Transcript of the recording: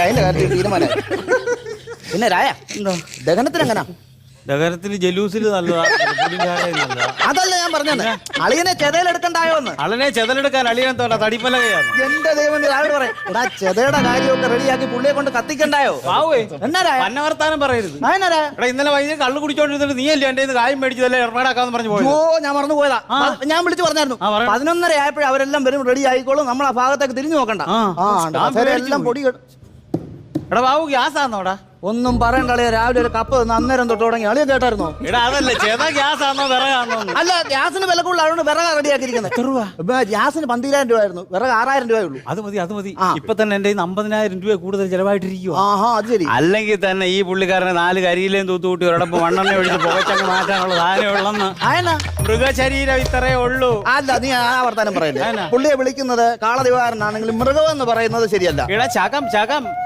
അതിന്റെ കാര്യത്തിൽ തീരുമാനം. പിന്നെ രായ ദഹനത്തിന് എങ്ങനാ? ദഹനത്തിന് ജലൂസിൽ നല്ലതാ. അതല്ല ഞാൻ പറഞ്ഞത്, അളിയനെ ചെതലെടുക്കണ്ടായോന്ന്. അളനെ ചെതലെടുക്കാൻ അളിയൻ തോട്ടാ തടിപ്പലകയാണ്. എന്റെ ദൈവം രാവിലെ പറയാം, എടാ ചെതയുടെ കാര്യമൊക്കെ റെഡിയാക്കി പുള്ളിയെ കൊണ്ട് കത്തിക്കണ്ടായോ? എന്നാ വർത്താനം പറയരുത്. എടാ ഇന്നലെ വൈകുന്നേരം കള്ളു കുടിച്ചോണ്ടിരുന്നിട്ട് നീ അല്ലേ എന്റെ കാര്യം മേടിച്ചതല്ലേ ഏർപ്പാടാക്കാന്ന് പറഞ്ഞു പോയത്. ഞാൻ മറന്നു പോയതാ. ഞാൻ വിളിച്ചു പറഞ്ഞായിരുന്നു 11:30 ആയപ്പോഴും അവരെല്ലാം വരും, റെഡി ആയിക്കോളും, നമ്മൾ ആ ഭാഗത്തേക്ക് തിരിഞ്ഞു നോക്കണ്ട. എല്ലാം പൊടി. എടാ ബാബു ഗ്യാസ് ആന്നോടാ? ഒന്നും പറയണ്ട അളിയ, രാവിലെ ഒരു കപ്പ് തന്ന് അന്നേരം തൊട്ട് തുടങ്ങി. അളിയ കേട്ടായിരുന്നോ? എടാ അതല്ലേ ചേതാ ഗ്യാസ് ആണോ വിറകാണോ? അല്ല, ഗ്യാസിന് വില കൂടുതൽ, അതുകൊണ്ട് വിറക് റെഡിയാക്കിയിരിക്കുന്നത്. എത്ര രൂപ? ഗ്യാസിന് 12,000 രൂപയായിരുന്നു, വിറക് 6,000 രൂപയുള്ളൂ. അത് മതി. ഇപ്പൊ തന്നെ എന്റെ 50,000 രൂപ കൂടുതൽ ചെലവായിട്ടിരിക്കുവോ? അത് ശരി. അല്ലെങ്കിൽ തന്നെ ഈ പുള്ളിക്കാരനെ 4 കരിയിലേയും തൂത്തുകൂട്ടി ഒരിടപ്പ് മണ്ണെണ്ണ ഒഴിച്ച് പുകച്ചങ്ങ് മാറ്റാനുള്ള സാധനം ഉള്ളെന്ന്. മൃഗശരീരം ഇത്രയേ ഉള്ളൂ. അല്ല, നീ ആ വർത്താനം പറയല്ലേ. പുള്ളിയെ വിളിക്കുന്നത് കാളദിവാരനാണെങ്കിലും മൃഗം എന്ന് പറയുന്നത് ശരിയല്ല. ചകം